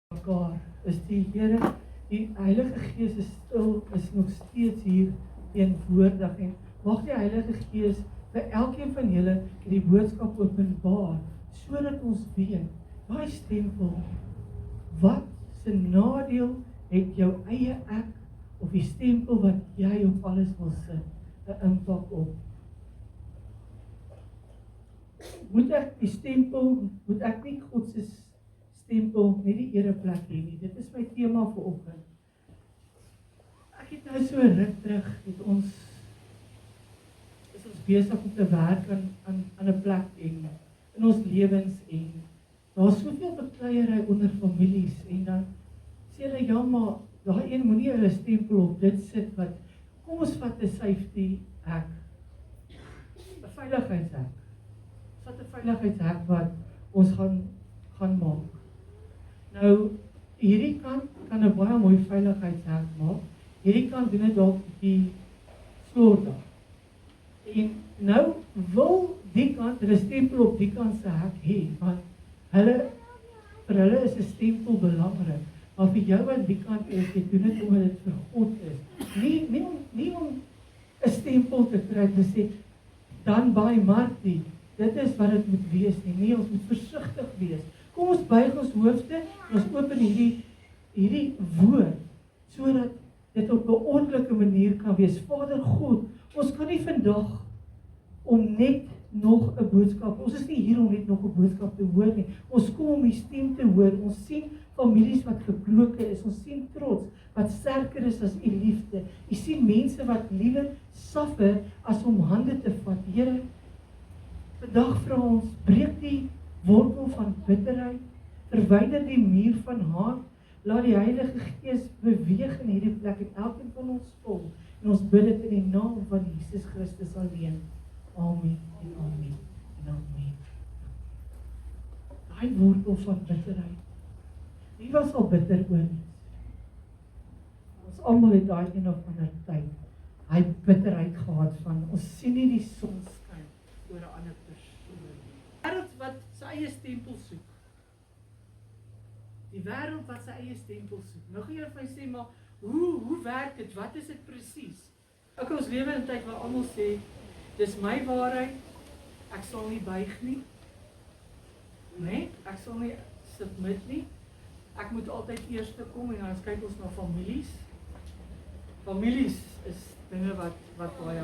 mekaar is die Here, die Heilige Gees is nog steeds hier teenwoordig en mag die Heilige Gees vir elkeen van julle die boodskap openbaar, sodat ons weet, daai stempel, wat se nadeel het jou eie ek, of die stempel wat jy op alles wil sit, 'n impak op. Moet ek die stempel, moet ek nie God se stempel net die ereplek hê nie. Dit is my tema vir oggend. Ek het nou so ruk terug, is ons besig om te werk aan 'n plek en in ons lewens en daar's soveel bekleierery onder families en dan sê hulle, ja maar, daai een moenie 'n stempel op dit sit wat, kom ons vat 'n safety hek, 'n veiligheidshek. Ons vat 'n veiligheidshek wat ons gaan maak. Nou, hierdie kant kan 'n baie mooi veiligheidshek maak. Hierdie kant doen dit dalk die slordig. En nou wil die kant 'n stempel op die kant se hek hê, want vir hulle is 'n stempel belangrik. Maar vir jou aan die kant is, jy doen dit omdat dit vir God is. Nie om 'n stempel te kry te sê, dan by Martie, dit is wat dit moet wees nie. Nee, ons moet versigtig wees. Kom ons buig ons hoofde en ons open hierdie woord, sodat dit op 'n ordelike manier kan wees. Vader God, ons kan nie vandag om net nog 'n boodskap, ons is nie hier om net nog 'n boodskap te hoor nie. Ons kom om die stem te hoor. Ons sien families wat gebroken is. Ons sien trots wat sterker is as u liefde. U sien mense wat liewer suffer as om hande te vat. Here, vandag vra ons, breek die wortel van bitterheid, verwyder die muur van haat, laat die Heilige Gees beweeg in hierdie plek en elkeen van ons vol. En ons bid dit in die naam van Jesus Christus alleen. Amen en amen en amen. Daai wortel van bitterheid. Wie was al bitter oor iets? Ons almal het daai een of ander tyd hy bitterheid gehad van, ons sien nie die son skyn oor 'n ander persoon. Die wêreld wat sy eie stempel soek. Die wêreld wat sy eie stempel soek. Nou gaan jy vir my sê, maar hoe werk dit? Wat is dit presies? Ons lewe in 'n tyd waar almal sê, dis my waarheid, ek sal nie buig nie. Nee, ek sal nie submit nie. Ek moet altyd eerste kom en dan kyk ons na families. Families is dinge wat baie.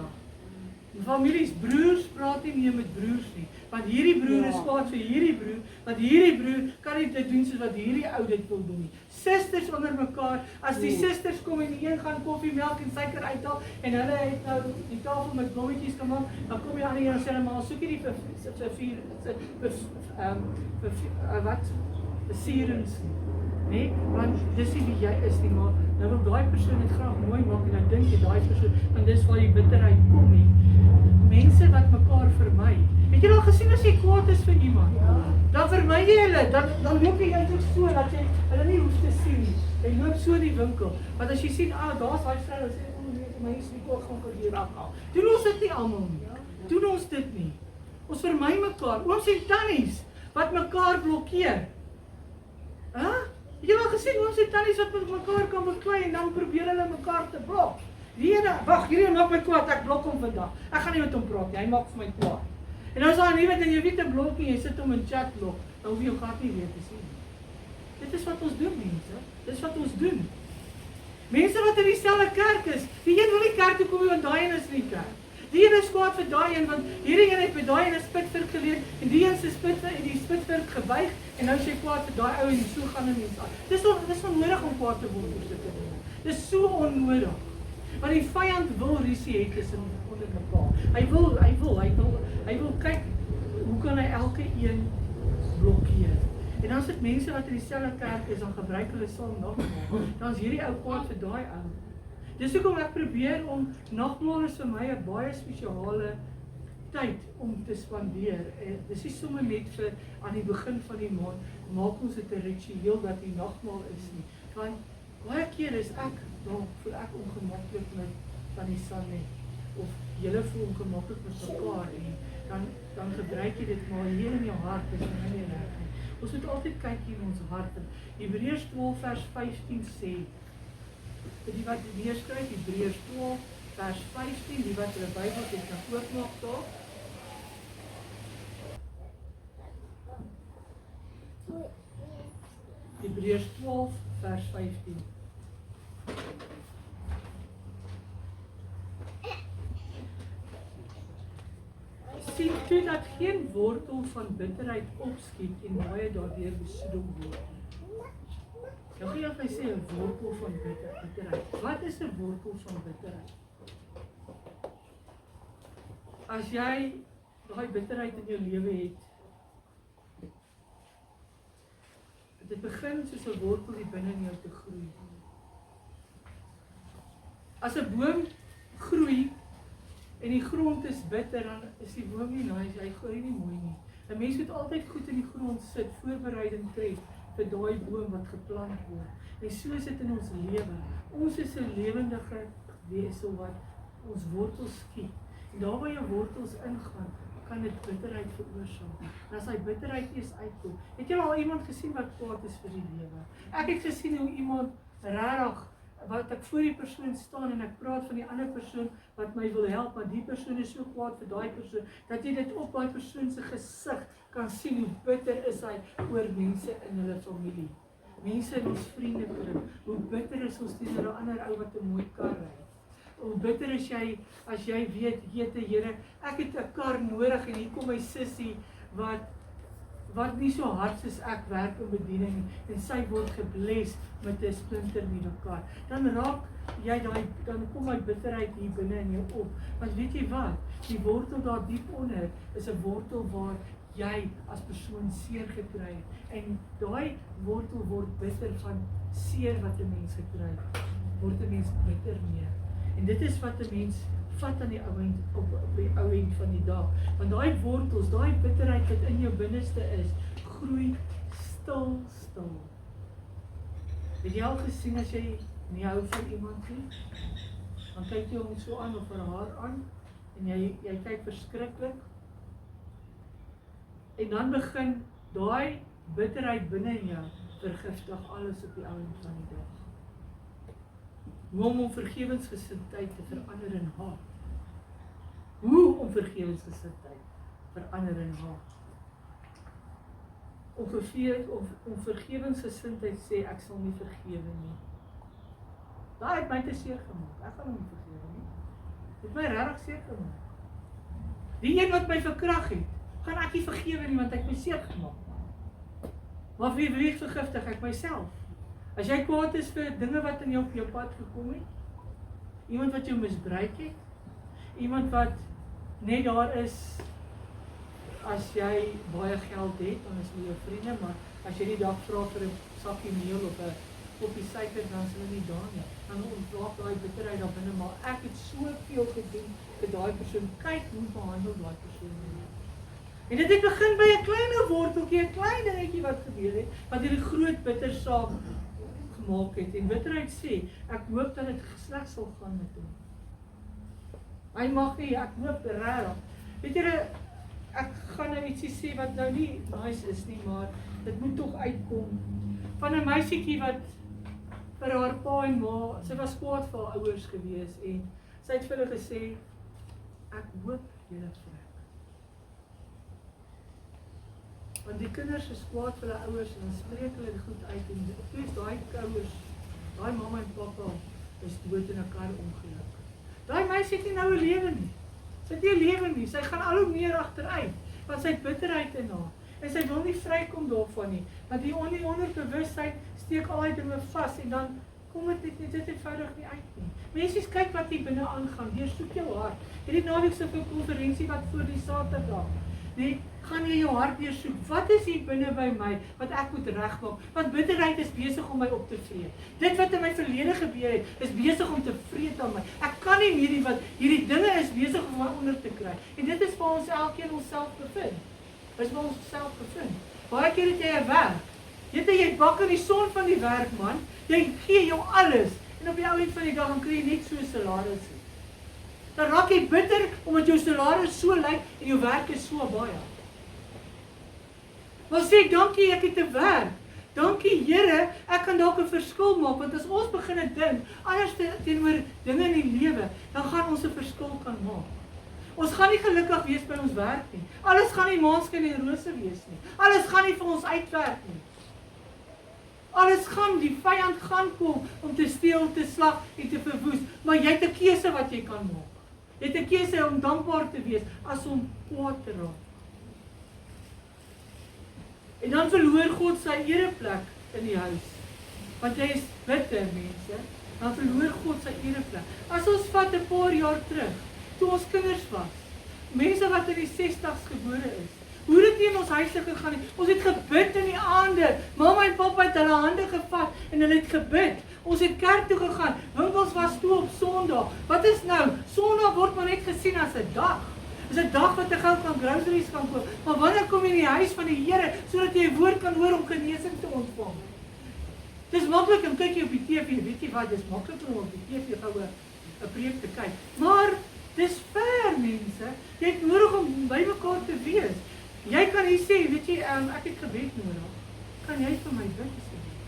Families, broers praat nie meer met broers nie. Want hierdie broer is kwaad vir hierdie broer, want hierdie broer kan nie dit doen soos wat hierdie ou dit wil doen nie. Susters onder mekaar, as die susters kom en die een gaan koffie, melk en suiker uithaal en hulle het nou die tafel met blommetjies gemaak, dan kom jy aan die een en sê hulle, maar soek jy die versierings nie. Nee, want dis nie wie jy is nie, maar nou wil daai persoon dit graag mooi maak en dan dink jy daai persoon, want dis waar die bitterheid kom nie. Mense wat mekaar vermy. Het jy al gesien as jy kwaad is vir iemand? Dan vermy jy hulle, dan loop jy eintlik so dat jy hulle nie hoef te sien nie. Jy loop so in die winkel. Want as jy sien, daar's daai vrou wat sê, my is nie kwaad gaan vir hier afhaal. Doen ons dit nie almal nie. Doen ons dit nie. Ons vermy mekaar. Ooms en tannies wat mekaar blokkeer. Het jy al gesien ooms en tannies wat met mekaar kan beklei en dan probeer hulle mekaar te blok? Wag, hierdie maak my kwaad, ek blok hom vandag. Ek gaan nie met hom praat nie, hy maak vir my kwaad. En nou is daar nie en jy weet 'n blokkie, jy sit hom in chat blok, dan hoef jy jou gat nie weer te sien. Dit is wat ons doen, mense. Dit is wat ons doen. Mense wat in dieselfde kerk is, die een wil nie kerk toe kom nie, want daai een is nie kerk. Die een is kwaad vir daai een, want hierdie een het by daai een 'n spitvirk geleer, en die een se spitvirk gebuig, en nou is jy kwaad vir daai ou en so gaan 'n mens aan. Dis onnodig om kwaad te word oor sulke dinge. Dis so onnodig. Want die vyand wil rusie hê tussen onder mekaar. Hy wil kyk, hoe kan hy elke een blokkeer? En dan is dit mense wat in dieselfde kerk is, dan gebruik hulle saam nagmaal. Dan is hierdie ou kwaad vir daai ou. Dis hoekom ek probeer om nagmaal is vir my 'n baie spesiale tyd om te spandeer. Dis nie sommer net vir aan die begin van die maand, maak ons dit 'n ritueel dat die nagmaal is nie. Want baie keer is dan voel ek ongemaklik met Tannie Sanne, of julle voel ongemaklik met mekaar en dan gebruik jy dit maar hier in jou hart, is nie reg nie. Ons moet altyd kyk in ons hart. Hebreërs 12 vers 15 sê, die wat die neerskryf, Hebreërs 12 vers 15, die wat hulle Bybel het, kan oopmaak daar. Hebreërs 12 vers 15. Sien toe dat geen wortel van bitterheid opskiet en baie daardeur besoedel word. Nou gee jy sê 'n wortel van bitterheid. Wat is 'n wortel van bitterheid? As jy daai bitterheid in jou lewe het, dit begin soos 'n wortel die binne in jou te groei. As 'n boom groei en die grond is bitter, dan is die boom nie nice, hy groei nie mooi nie. 'n Mens moet altyd goed in die grond sit, voorbereiding tref vir daai boom wat geplant word. En so is dit in ons lewe. Ons is 'n lewendige wese wat ons wortels skiet. En daar waar jou wortels ingaan, kan dit bitterheid veroorsaak. En as hy bitterheid eers uitkom, het jy al iemand gesien wat kwaad is vir die lewe? Ek het gesien hoe iemand regtig, wat ek voor die persoon staan en ek praat van die ander persoon wat my wil help, maar die persoon is so kwaad vir daai persoon, dat jy dit op daai persoon se gesig kan sien hoe bitter is hy oor mense in hulle familie. Mense in ons vriendekring, hoe bitter is ons teenoor 'n ander ou wat 'n mooi kar ry. Hoe bitter is jy as jy weet, Here, ek het 'n kar nodig en hier kom my sussie wat nie so hard soos ek werk in bediening nie, en sy word gebless met 'n splinternuwe kar. Dan raak jy dan kom my bitterheid hier binne in jou op. Want weet jy wat? Die wortel daar diep onder is 'n wortel waar jy as persoon seer gekry het. En daai wortel word bitter van seer wat 'n mens gekry het. Word 'n mens bitter mee. En dit is wat 'n mens vat aan die op die ou end van die dag. Want daai wortels, daai bitterheid wat in jou binneste is, groei stil. Het jy al gesien as jy nie hou van iemand nie? Dan kyk jy hom so aan of vir haar aan en jy kyk verskriklik. En dan begin daai bitterheid binne in jou vergiftig alles op die ou end van die dag. Hoe om vergewensgesindheid te verander in haar. Hoe om vergewensgesindheid verander in haar. Om vergewensgesindheid sê ek sal nie vergewe nie. Daai het my te seer gemaak. Ek gaan hom nie vergewe nie. Dit het my regtig seer gemaak. Die een wat my verkrag het, gaan ek nie vergewe nie want ek het my seer gemaak. Maar wie vergiftig ek myself? As jy kwaad is vir dinge wat in jou pad gekom het, iemand wat jou misbruik het, iemand wat net daar is as jy baie geld het, dan is hulle jou vriende, maar as jy die dag vra vir 'n sakkie meel of 'n koppie suiker, dan is hulle nie daar nie. Dan ontwaak daai bitterheid daar binne, maar ek het soveel gedoen vir daai persoon. Kyk hoe behandel daai persoon my. En dit het begin by 'n klein worteltjie, 'n klein dingetjie wat gebeur het, wat hierdie groot bitter saak gemaak het. En bitterheid sê, ek hoop dat dit sleg sal gaan met hom. Hy mag nie, ek hoop regtig. Weet jy, ek gaan nou ietsie sê wat nou nie nice is nie, maar dit moet tog uitkom. Van 'n meisietjie wat vir haar pa en ma, sy was kwaad vir haar ouers gewees en sy het vir hulle gesê, ek hoop julle vrek. Want die kinders is kwaad vir hulle ouers en dan spreek hulle goed uit en toe is daai ouers, daai mamma en pappa is dood in 'n karongeluk. Daai meisie het nie nou 'n lewe nie. Sy het nie 'n lewe nie. Sy gaan al hoe meer agteruit want sy het bitterheid in haar. En sy wil nie vrykom daarvan nie. Want die onderbewustheid steek al die dinge vas en dan kom dit eenvoudig nie uit nie. Mensies, kyk wat hier binne aangaan. Deursoek jou hart. Hierdie naweek se konferensie wat voor die Saterdag. Nee, gaan jy jou hart deursoek. Wat is hier binne by my wat ek moet regmaak? Want bitterheid is besig om my op te vreet. Dit wat in my verlede gebeur het, is besig om te vreet aan my. Ek kan nie meer wat hierdie dinge is besig om my onder te kry. En dit is waar ons elkeen onsself bevind. Dis waar ons self bevind. Baie keer het jy 'n werk. Jy bak in die son van die werk, man. Jy gee jou alles. En op die ou end van die dag dan kry jy net so 'n salaris. Dan raak jy bitter omdat jou salaris so lyk en jou werk is so baie. Maar sê, dankie, ek het 'n werk. Dankie Here, ek kan dalk 'n verskil maak, want as ons begin dink, anders teenoor dinge in die lewe, dan gaan ons 'n verskil kan maak. Ons gaan nie gelukkig wees by ons werk nie. Alles gaan nie maanskyn en rose wees nie. Alles gaan nie vir ons uitwerk nie. Alles gaan, die vyand gaan kom om te steel, te slag en te verwoes, maar jy het 'n keuse wat jy kan maak. Jy het 'n keuse om dankbaar te wees as om kwaad te raak. En dan verloor God sy ereplek in die huis. Want jy is bitter, mense. Dan verloor God sy ereplek. As ons vat 'n paar jaar terug, toe ons kinders was, mense wat in die 60's gebore is, hoe dit nie in ons huise gegaan het. Ons het gebid in die aande. Mamma en pappa het hulle hande gevat en hulle het gebid. Ons het kerk toe gegaan. Winkels was toe op Sondag. Wat is nou? Sondag word maar net gesien as 'n dag. Dis 'n dag wat jy gou kan groceries kan koop. Maar wanneer kom jy in die huis van die Here sodat jy 'n woord kan hoor om genesing te ontvang? Dis maklik om kyk jy op die TV, weet jy wat? Dis makliker om op die TV gou 'n preek te kyk. Maar dis ver, mense. Jy het nodig om by mekaar te wees. Jy kan hier sê, weet jy, ek het gebed nodig. Kan jy vir my bid asseblief?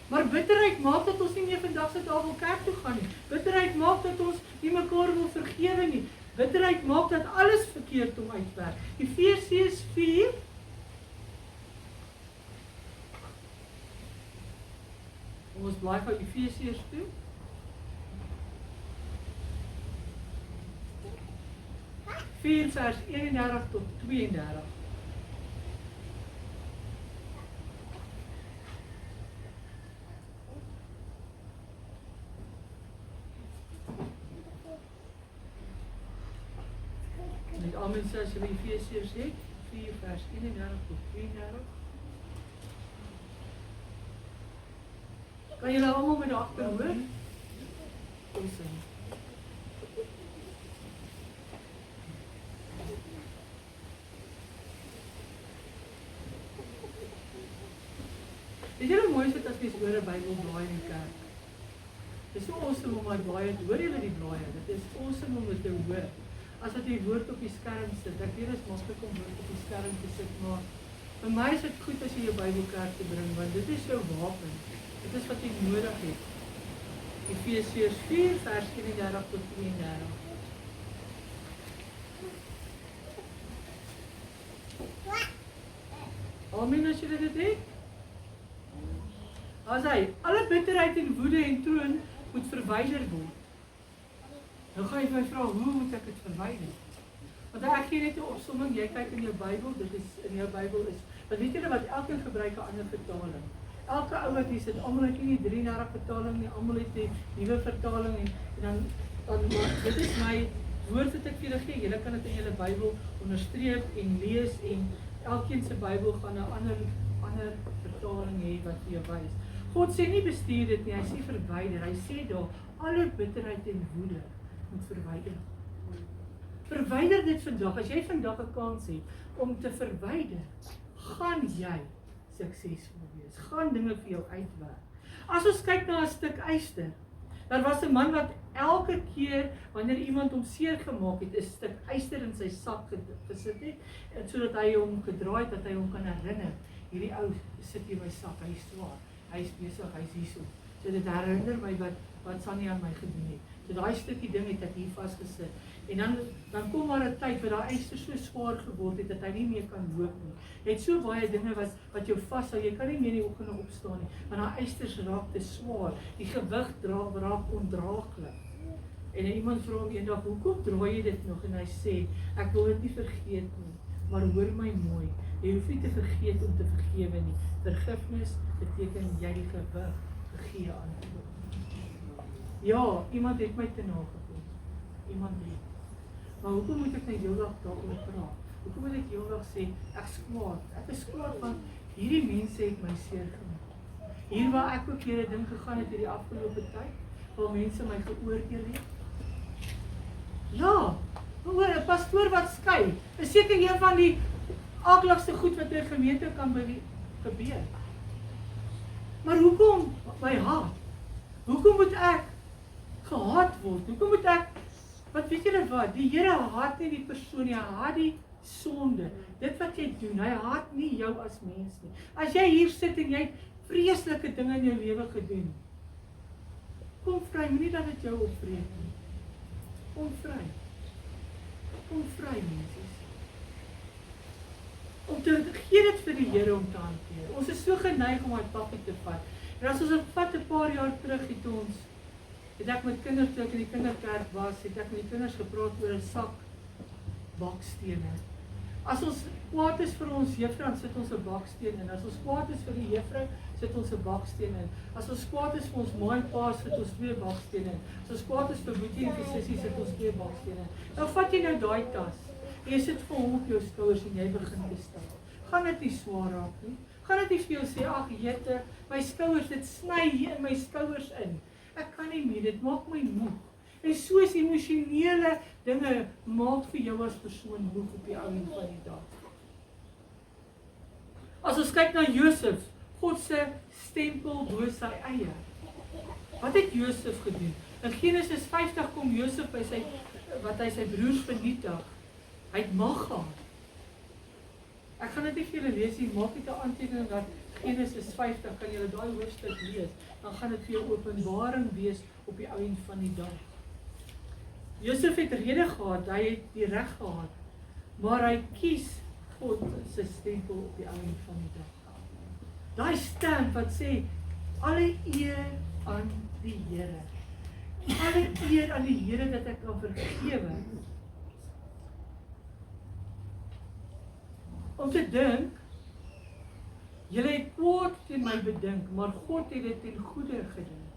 Maar bitterheid maak dat ons nie meer vandag se dag wil kerk toe gaan nie. Bitterheid maak dat ons nie mekaar wil vergewe nie. Bitterheid maak dat alles verkeerd om uitwerk. Efesiërs 4 Ons bly gou Efesiërs toe. Vers 31 tot 32. Met amen sê as jy Efesiërs het, 4 vers 31 tot 32. Kan julle almal met agter hoor? Kom sing. Dit is heel mooi as mens oor 'n Bybel blaai in die kerk. Dit is so awesome om my blaai te hoor, julle die blaaie. Dit is awesome om dit te hoor. As wat jy woord op die skerm sit. Ek weet dit is maklik om woord op die skerm te sit, maar vir my is dit goed as jy jou Bybel kerk te bring, want dit is jou wapen. Dit is wat jy nodig het. Efesiërs 4 vers 31 tot 32. Amen as jy dit het. As hy, alle bitterheid en woede en troon moet verwyder word. Nou gaan jy my vra, hoe moet ek dit verwyder? Want ek gee net 'n opsomming, jy kyk in jou Bybel, dit is in jou Bybel is, want weet julle wat, elkeen gebruik 'n ander vertaling. Elke ou wat hier sit, almal het nie 33 vertaling nie, almal het die nuwe vertaling en dan dit is my woord wat ek vir julle gee. Julle kan dit in julle Bybel onderstreep en lees en elkeen se Bybel gaan 'n ander vertaling hê wat vir jou wys. God sê nie bestuur dit nie, hy sê verwyder. Hy sê daar alle bitterheid en woede moet verwyder. Verwyder dit vandag. As jy vandag 'n kans het om te verwyder, gaan jy suksesvol wees. Gaan dinge vir jou uitwerk. As ons kyk na 'n stuk yster, daar was 'n man wat elke keer wanneer iemand hom seer gemaak het, 'n stuk yster in sy sak gesit het, en sodat hy hom gedraai het, dat hy hom kan herinner. Hierdie ou sit hier in my sak, hy is swaar. Hy is besig, hy is hierso. So dit herinner my wat Sannie aan my gedoen het. So daai stukkie ding het ek hier vasgesit. En dan kom maar 'n tyd waar daai yster so swaar geword het dat hy nie meer kan loop nie. Jy het so baie dinge wat jou vashou. Jy kan nie meer in die oggende opstaan nie, want daai ysters raak te swaar. Die gewig raak ondraaglik. En iemand vra hom eendag, "Hoekom draai jy dit nog?" En hy sê, "Ek wil dit nie vergeet nie, maar hoor my mooi. Jy hoef nie te vergeet om te vergewe nie. Vergifnis beteken jy die gewig gegee aan God." Ja, iemand het my te nagekom. Iemand het. Maar hoekom moet ek net heeldag daaroor praat? Hoekom moet ek heeldag sê, ek is kwaad? Ek is kwaad want hierdie mense het my seer gemaak. Hier waar ek ook hierdie ding gegaan het hierdie afgelope tyd, waar mense my geoordeel het. Ja, hoor, 'n pastoor wat skei, is seker een van die aakligste goed wat in 'n gemeente kan gebeur. Maar hoekom my haat? Hoekom moet ek gehaat word? Hoekom moet ek, wat weet julle wat, die Here haat nie die persoon nie, hy haat die sonde, dit wat jy doen, hy haat nie jou as mens nie. As jy hier sit en jy het vreeslike dinge in jou lewe gedoen, kom vry, moenie dat dit jou opbreek nie. Kom vry. Kom vry, mensies. Om te gee dit vir die Here om te hanteer. Ons is so geneig om daai pakkie te vat. En as ons het vat 'n paar jaar terug het ek met kinders, toe ek in die kinderkerk was, het ek met die kinders gepraat oor 'n sak bakstene. As ons kwaad is vir ons juffrou, dan sit ons 'n baksteen in. As ons kwaad is vir die juffrou, sit ons 'n baksteen in. As ons kwaad is vir ons ma en pa, sit ons 2 bakstene in. As ons kwaad is vir boetie en vir sussie, sit ons 2 bakstene in. Nou vat jy nou daai tas, en jy sit vir hom op jou skouers en jy begin te stap. Gaan dit nie swaar raak nie. Gaan dit nie vir jou sê, ag jette, my skouers, dit sny hier in my skouers in. Ek kan nie meer, dit maak my moeg. En soos emosionele dinge maak vir jou as persoon moeg op die einde van die dag. As ons kyk na Josef, God se stempel bo sy eie. Wat het Josef gedoen? In Genesis 50 kom Josef by wat hy sy broers vernietig. Hy het mag gehad. Ek gaan dit nie vir julle lees nie, maak net 'n aantekening dat Genesis 50, kan julle daai hoofstuk lees, dan gaan dit vir jou openbaring wees op die einde van die dag. Josef het rede gehad, hy het die reg gehad, maar hy kies God se stempel op die einde van die dag. Daai stand wat sê, alle eer aan die Here. Alle eer aan die Here dat ek kan vergewe. Om te dink, julle het kwaad teen my bedink, maar God het dit ten goeie gedink.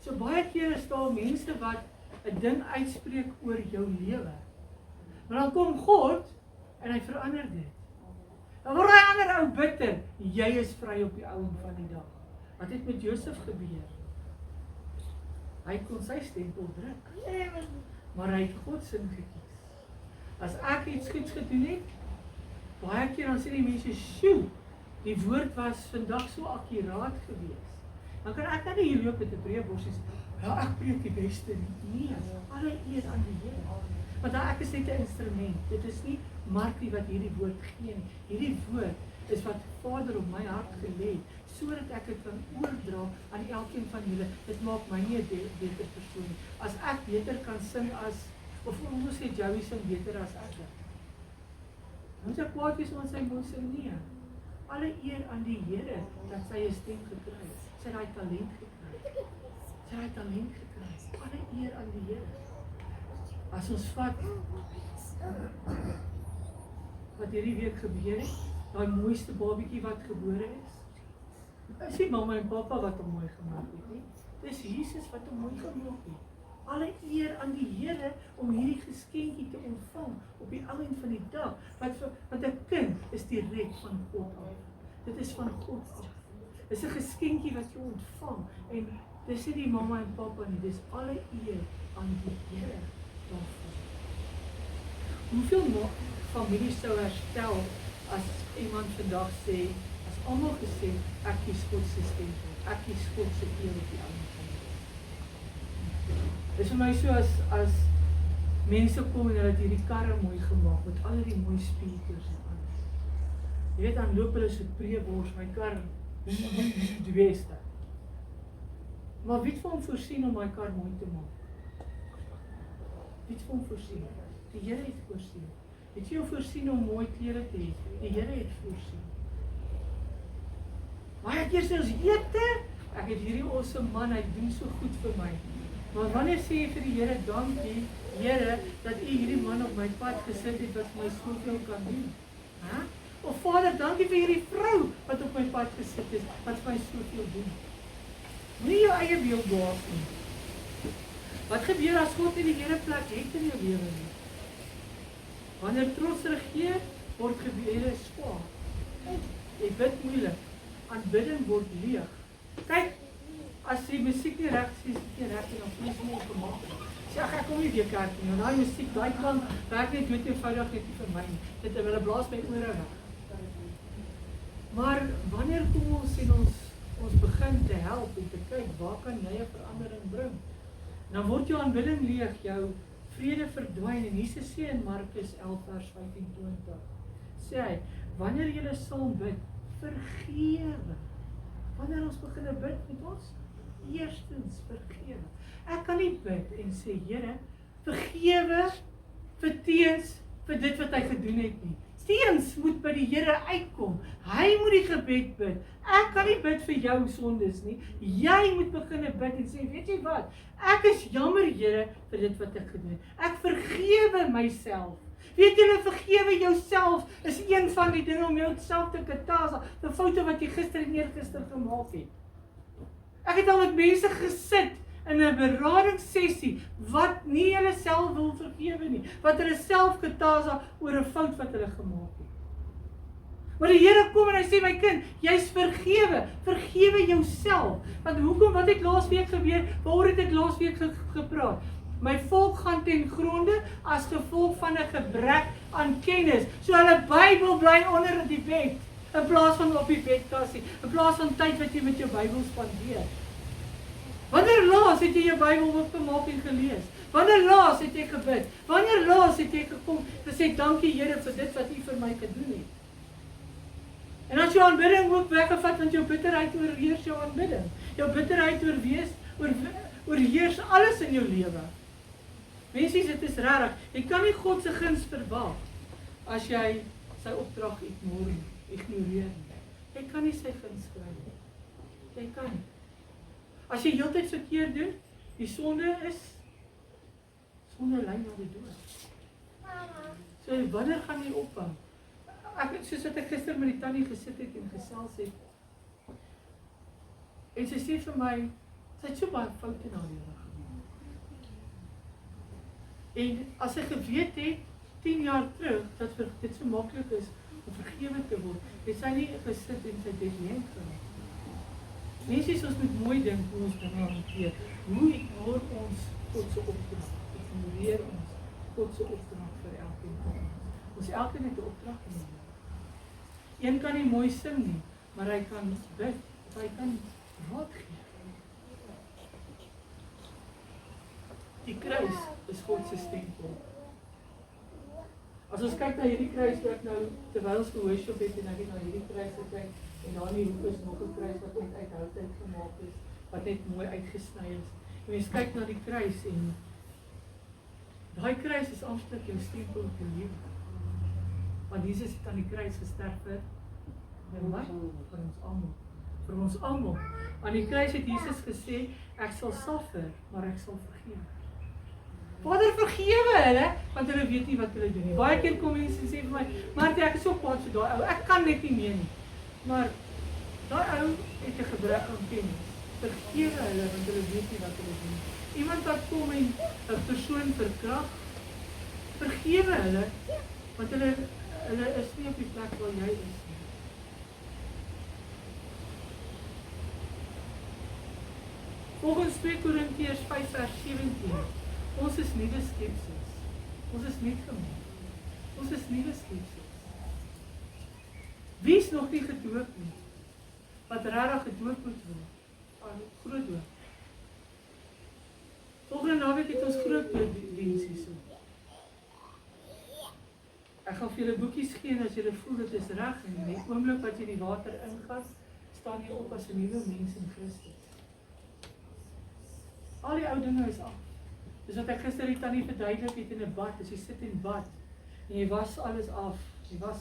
So baie keer is daar mense wat 'n ding uitspreek oor jou lewe. Maar dan kom God en hy verander dit. Dan word hy ander ou bitter, jy is vry op die einde van die dag. Wat het met Josef gebeur? Hy kon sy stempel druk, maar hy het God se gekies. As ek iets goeds gedoen het, baie keer dan sê die mense, "Sjoe, die woord was vandag so akkuraat gewees." Dan kan ek nie hier loop met 'n preekborsie sê, "Ja, ek preek die beste nie." Nee, alle eer aan die Here. Want ek is net 'n instrument. Dit is nie Markie wat hierdie woord gee nie. Hierdie woord is wat Vader op my hart gelê het, sodat ek dit kan oordra aan elkeen van julle. Dit maak my nie 'n beter persoon nie. As ek beter kan sing of ons sê Joey sing beter as ek. Ons ek kwaad is ons sy moet sing nie. Alle eer aan die Here dat sy 'n stem gekry het. Sy het daai talent gekry. Alle eer aan die Here. As ons vat wat hierdie week gebeur het, daai mooiste babietjie wat gebore is nie mamma en pappa wat hom mooi gemaak het nie. Dis Jesus wat hom mooi gemaak het. Alle eer aan die Here om hierdie geskenkie te ontvang op die einde van die dag. Want 'n kind is direk van God af. Dit is van God af. Dis 'n geskenkie wat jy ontvang en dis nie die mamma en pappa nie, dis alle eer aan die Here daarvan. Hoeveel families sou herstel as iemand vandag sê, as almal gesê, ek kies God se stempel, ek kies God se eer op die einde van die dag. Dis vir my so as mense kom en hulle het hierdie karre mooi gemaak met al die mooi speakers en alles. Jy weet, dan loop hulle so preebors, my kar die beste. Maar wie het vir hom voorsien om my kar mooi te maak? Wie het vir hom voorsien? Die Here het voorsien. Het jy hom voorsien om mooi klere te hê? Die Here het voorsien. Baie keer sê ons, jette, ek het hierdie awesome man, hy doen so goed vir my. Maar wanneer sê jy vir die Here, dankie, Here, dat u hierdie man op my pad gesit het, wat my soveel kan doen? Of Vader, dankie vir hierdie vrou, wat op my pad gesit is, wat my soveel doen. Nie jou eie beeld baas nie. Wat gebeur as God in die Here plek het in jou lewe nie? Wanneer trots regeer, word gebede swaar. Jy bid moeilik, aanbidding word leeg. Kyk, as die musiek nie reg is, en dan voel jy nie gemaak. Sê, ek kom nie weer kerk nie, en daai musiek, daai klank, werk net dood eenvoudig net nie vir my nie. Dit hulle blaas my ore weg. Maar wanneer kom ons en ons begin te help en te kyk, waar kan jy 'n verandering bring? Dan word jou aanbidding leeg, jou vrede verdwyn. En Jesus sê in Markus 11 vers 25, sê hy, wanneer julle saam bid, vergewe. Wanneer ons begin bid, moet ons eerstens vergewe. Ek kan nie bid en sê, Here, vergewe vir teens vir dit wat hy gedoen het nie. Teens moet by die Here uitkom. Hy moet die gebed bid. Ek kan nie bid vir jou sondes nie. Jy moet begin bid en sê, weet jy wat? Ek is jammer, Here, vir dit wat ek gedoen het. Ek vergewe myself. Weet julle, vergewe jouself is een van die dinge om jouself te katasa, die foute wat jy gister en eergister gemaak het. Ek het al met mense gesit in 'n beradingssessie wat nie hulle self wil vergewe nie, wat hulle self katasa oor 'n fout wat hulle gemaak het. Maar die Here kom en hy sê, my kind, jy's vergewe jouself. Want hoekom, wat het laasweek gebeur? Waaroor het ek laasweek gepraat? My volk gaan ten gronde as gevolg van 'n gebrek aan kennis. So hulle Bybel bly onder die bed, in plaas van op die bedkassie, in plaas van tyd wat jy met jou Bybel spandeer. Wanneer laas het jy jou Bybel oopgemaak en gelees? Wanneer laas het jy gebid? Wanneer laas het jy gekom gesê, dankie Here vir dit wat U vir my gedoen het? En as jou aanbidding ook weggevat, want jou bitterheid oorheers jou aanbidding. Jou bitterheid oorheers alles in jou lewe. Mensies, dit is rarig. Jy kan nie God se guns verwag as jy sy opdrag ignoreer nie. Jy kan nie sy guns kry nie. Jy kan nie. As jy heeltyd verkeerd doen, die sonde lei na die dood. So wanneer gaan jy ophou? Soos wat ek gister met die tannie gesit het en gesels het, en sy sê vir my, sy het so baie foute na lewe gemaak. En as sy geweet het, 10 jaar terug, dat dit so maklik is om vergewe te word, het sy nie gesit en sy deadline gehad. Mensies, ons moet mooi dink hoe ons dinge hanteer. Hoe ignoreer ons God se opdrag? Ignoreer ons God se opdrag vir elkeen van ons. Ons elkeen het 'n opdrag in die lewe. Een kan nie mooi sing nie, maar hy kan bid, of hy kan raad gee. Die kruis is God se stempel. As ons kyk na hierdie kruis, wat nou, terwyl ons worship het, en ek het na hierdie kruis gekyk, en daar in die hoek is nog 'n kruis wat net uit hout gemaak is, wat net mooi uitgesny is. En mens kyk na die kruis en daai kruis is amper jou stempel op jou lewe. Want Jesus het aan die kruis gesterf vir wat? Vir ons almal. Vir ons almal. Aan die kruis het Jesus gesê, ek sal suffer, maar ek sal vergewe. Vader, vergewe hulle, want hulle weet nie wat hulle doen nie. Baie keer kom mense en sê vir my, maar ek is so kwaad vir daai ou, ek kan net nie meer nie. Maar daai ou het 'n gebrek aan kennis. Vergewe hulle, want hulle weet nie wat hulle doen. Iemand wat kom en 'n persoon verkrag, vergewe hulle, want hulle is nie op die plek waar jy is nie. Volgens 2 Korintiërs 5 vers 17, ons is nuwe skepsels. Ons is nuut gemaak. Ons is nuwe skepsels. Wie is nog nie gedoop nie? Wat regtig gedoop moet word? Aan groot doop. Volgende naweek het ons groot doopdiens hierso. Ek gaan vir julle boekies gee as julle voel dit is reg en die oomblik wat jy in die water ingaan, staan jy op as 'n nuwe mens in Christus. Al die ou dinge is af. Dis wat ek gister die tannie verduidelik het in 'n bad, as jy sit en bad en jy was alles af. Jy was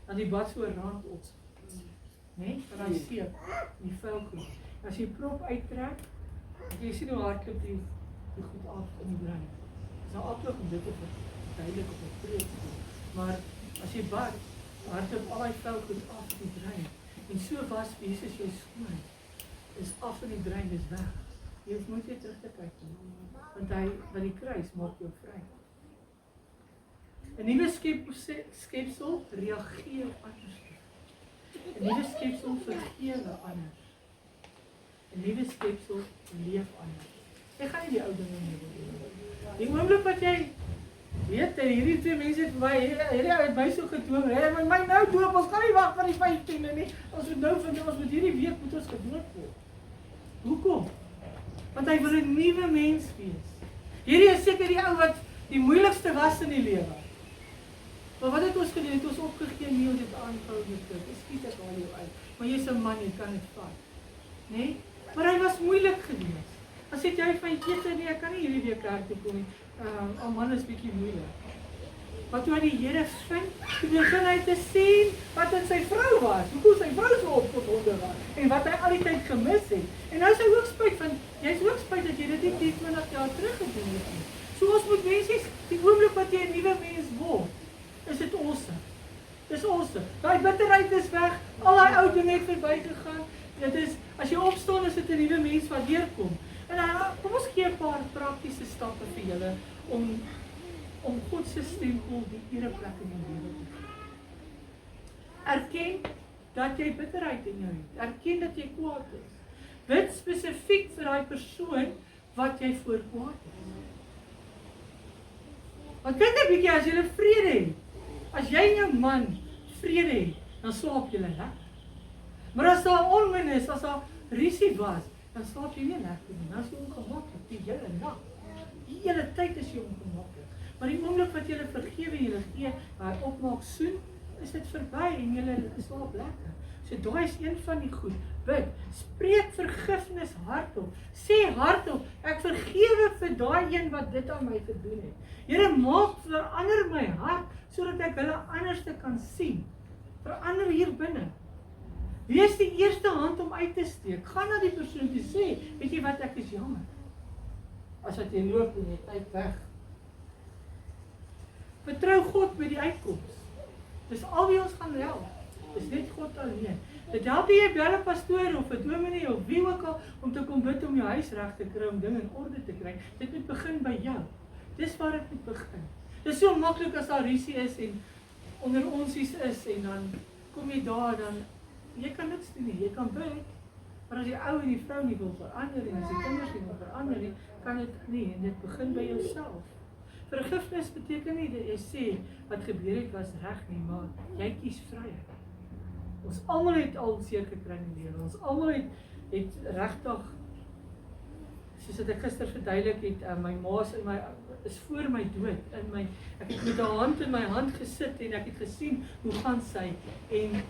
aan die bad so rand op. Nee, van die seep, die vuil goed. As jy prop uittrek, jy sien hoe hardloop die goed af in die brein. Dit is nou aklig om dit te verduidelik op 'n preek. Maar as jy bad, hardloop al die vuil goed af in die brein. En so was Jesus jou skoon. Is af in die brein, dis weg. Jy hoef nooit weer terug te kyk nie. Want hy, by die kruis, maak jou vry. 'n nuwe skepsel reageer anders. 'n nuwe skepsel vergewe anders. 'n nuwe skepsel leef anders. Jy gaan nie die ou dinge meer doen. Die oomblik wat jy weet, hierdie twee mense het my, hierdie ou het my so gedwing, hy my nou doop, ons kan nie wag vir die 15e nie, ons moet hierdie week moet ons gedoop word. Hoekom? Want hy wil 'n nuwe mens wees. Hierdie is seker die ou wat Die moeilikste was in die lewe. Maar wat het ons gedoen? Het ons opgegee nie om dit aanhou met dit. Skiet ek al jou uit. Maar jy's 'n man, jy kan dit vat. Nee? Maar hy was moeilik geweest. Dan sê jy van Jette, nee, ek kan nie hierdie week kerk toe kom nie. Man is bietjie moeilik. Maar toe hy die Here vind, toe begin hy te sien wat in sy vrou was. Hoe sy vrou so opgewonde was en wat hy al die tyd gemis het. En nou is hy ook spyt van, jy's ook spyt dat jy dit nie 20 jaar terug gedoen het nie. So ons moet mense, die oomblik wat jy 'n nuwe mens word, is dit awesome. Dis awesome. Daai bitterheid is weg, al daai ou dinge het verbygegaan. Dit is, as jy opstaan, is dit 'n nuwe mens wat deurkom. En dan, kom ons gee 'n paar praktiese stappe vir julle om God se stempel die ereplek in jou lewe te gee. Erken dat jy bitterheid in jou het. Erken dat jy kwaad is. Bid spesifiek vir daai persoon wat jy voor kwaad is. Want kyk 'n bietjie as jy vrede het. As jy en jou man vrede het, dan slaap jy lekker. Maar as daar onmin is, as daar rusie was, dan slaap jy nie lekker nie. Dan is jy ongemaklik die hele nag. Die hele tyd is jy ongemaklik. Maar die oomblik wat jy vergewe en jy gee, waar hy opmaak soen, is dit verby en jy slaap lekker. So daai is een van die goed. Bid, spreek vergifnis hardop. Sê hardop, ek vergewe vir daai een wat dit aan my gedoen het. Here, maak verander my hart sodat ek hulle anders te kan sien. Verander hier binne. Wees die eerste hand om uit te steek. Gaan na die persoon toe sê, weet jy wat, ek is jammer. As wat jy loop en jy tyd weg. Vertrou God met die uitkoms. Dis al wie ons gaan help. Dis net God alleen. Dit help nie jy bel 'n pastoor of 'n dominee of wie ook al om te kom bid om jou huis reg te kry, om dinge in orde te kry. Dit moet begin by jou. Dis waar dit moet begin. Dis so maklik as daar rusie is en onder onsies is en dan kom jy daar, dan jy kan niks doen nie, jy kan bid, maar as die ou en die vrou nie wil verander en as die kinders nie wil verander nie, kan dit nie, en dit begin by jouself. Vergifnis beteken nie dat jy sê wat gebeur het was reg nie, maar jy kies vryheid. Ons almal het al seer gekry in die lewe. Ons almal het regtig, soos ek gister verduidelik het, my ma is voor my dood. Ek het met haar hand in my hand gesit en ek het gesien hoe gaan sy en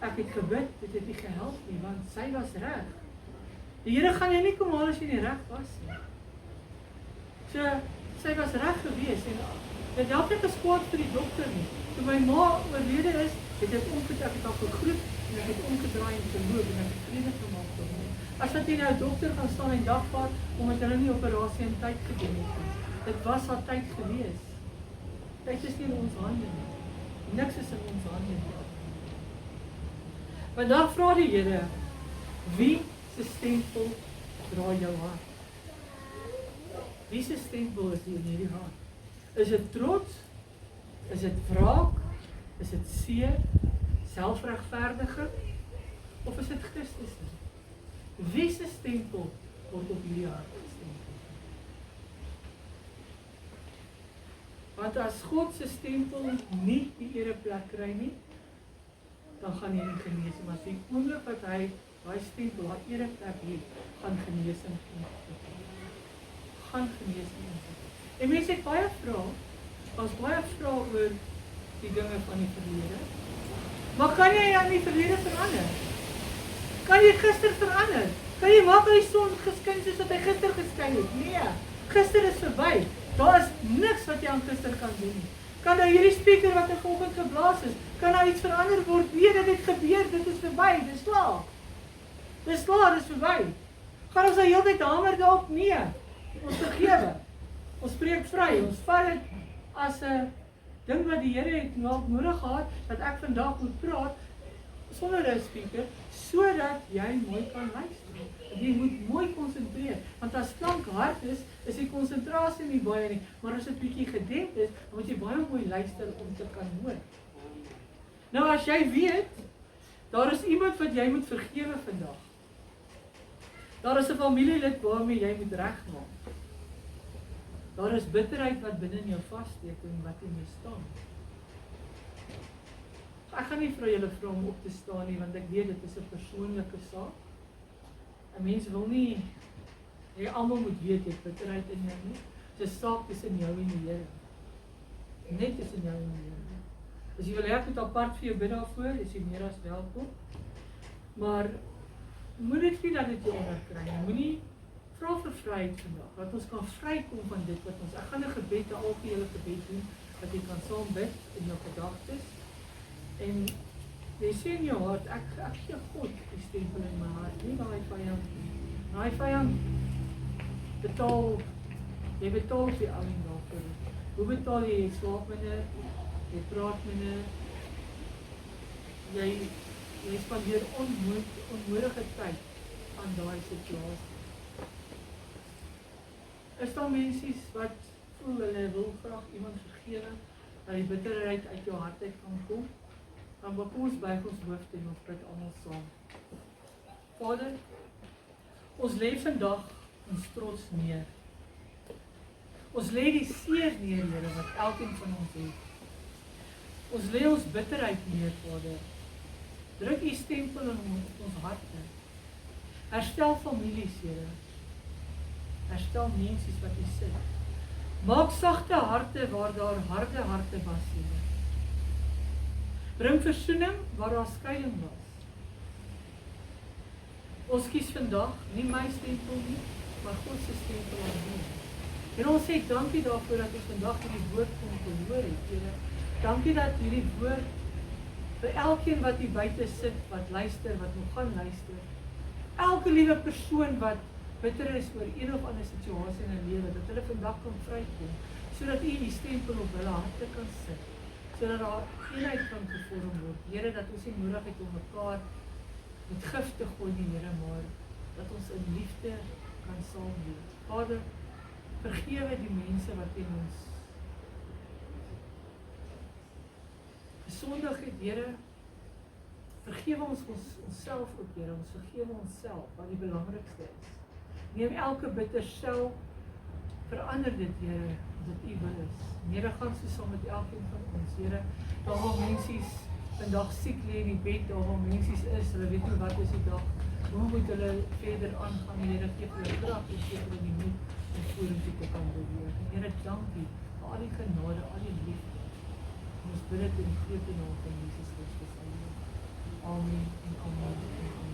ek het gebid, dit het nie gehelp nie, want sy was reg. Die Here gaan jou nie kom haal as jy nie reg was nie. So, sy was reg gewees en dit help nie kwaad vir die dokter nie. Toe my ma oorlede is, het ek omgedraai, ek het haar gegroet en ek het omgedraai en geloop en ek het vrede gemaak vir my. As wat jy nou dokter gaan staan en dagvaard, omdat hulle nie operasie in tyd gedoen het nie. Dit was haar tyd gewees. Tyd is nie in ons hande nie. Niks is in ons hande nie. Vandag vra die Here, wie se stempel dra jou hart? Wie se stempel is in hierdie hart? Is dit trots? Is dit wraak? Is dit seer? Selfregverdiging? Of is dit Christus? Wie se stempel word op hierdie hart gestempel? Want as God se stempel nie die ereplek kry nie, dan gaan jy nie genees nie. Maar as die oomblik wat hy daai stempel, daai ereplek het, gaan genesing kom. Gaan genesing kom. En mense het baie vrae, oor die dinge van die verlede. Maar kan jy aan die verlede verander? Kan jy gister verander? Kan jy maak hy son geskyn soos wat hy gister geskyn het? Nee, gister is verby. Daar is niks wat jy aan gister kan doen nie. Kan nou hierdie speaker wat in vanoggend geblaas is, kan nou iets verander word? Nee, dit het gebeur, dit is verby, dis klaar. Dis klaar, dis verby. Gaan ons nou heeltyd hamer daarop? Nee, ons vergewe. Ons spreek vry, ons vat dit as 'n ding wat die Here het nodig gehad, dat ek vandag moet praat, sonder 'n speaker, sodat jy mooi kan luister. Jy moet mooi konsentreer, want as klank hard is die konsentrasie nie baie nie, maar as dit bietjie gedemp is, dan moet jy baie mooi luister om te kan hoor. Nou as jy weet, daar is iemand wat jy moet vergewe vandag. Daar is 'n familielid waarmee jy moet regmaak. Daar is bitterheid wat binne in jou vassteek en wat in jou staan. Ek gaan nie vir julle vra om op te staan nie, want ek weet dit is 'n persoonlike saak. 'n Mens wil nie, jy almal moet weet jy het bitterheid in jou nie. Dit is 'n saak tussen jou en die Here. Net tussen jou en die Here. As jy wil hê ek moet apart vir jou bid daarvoor, is jy meer as welkom. Maar moet dit nie dat dit jou onderkry nie. Moenie vra vir vryheid vandag, dat ons kan vrykom van dit wat ons. Ek gaan 'n gebed, 'n algehele gebed doen, dat jy kan saam bid in jou gedagtes. En jy sê in jou hart, ek gee God die stempel in my hart, nie daai vyand nie. Daai vyand betaal, jy betaal op die ou en daarvoor. Hoe betaal jy? Jy slaap minder, jy praat minder, jy spandeer onnodige tyd aan daai situasie. Is daar mense wat voel hulle wil graag iemand vergewe, dat die bitterheid uit jou hart uit kan kom? Dan kom ons buig ons hoofde en ons bid almal saam. Vader, ons lê vandag ons trots neer. Ons lê die seer neer, Here, wat elkeen van ons het. Ons lê ons bitterheid neer, Vader. Druk U stempel in ons harte. Herstel families, Here. Herstel mense wat U sit. Maak sagte harte waar daar harde harte was, Here. Bring versoening waar daar skeiding was. Ons kies vandag nie my stempel nie, maar God se stempel aan U. En ons sê dankie daarvoor dat ons vandag hierdie woord kon gehoor het, Here. Dankie dat hierdie woord vir elkeen wat hier buite sit, wat luister, wat nog gaan luister. Elke liewe persoon wat bitter is oor een of ander situasie in hulle lewe, dat hulle vandag kan vrykom, sodat U die stempel op hulle harte kan sit, sodat daar eenheid kan gevorm word. Here, dat ons nie nodig het om mekaar met gif te gooi nie, Here, maar dat ons in liefde kan saam wees. Vader, vergewe die mense wat teen ons gesondig het, Here. Vergewe ons onsself ook, Here. Ons vergewe onsself, wat die belangrikste is. Neem elke bitter sel, verander dit, Here, dat U wil is. Here, gaan so saam met elkeen van ons, Here. Daar waar mense vandag siek lê in die bed, daar waar mense is, hulle weet nie wat is die dag, hoe moet hulle verder aangaan, Here, gee hulle krag, en gee hulle die moed om vorentoe te kan beweeg. Here, dankie vir al die genade, al die liefde. En ons bid dit in die grote naam van Jesus Christus. Amen en amen en amen.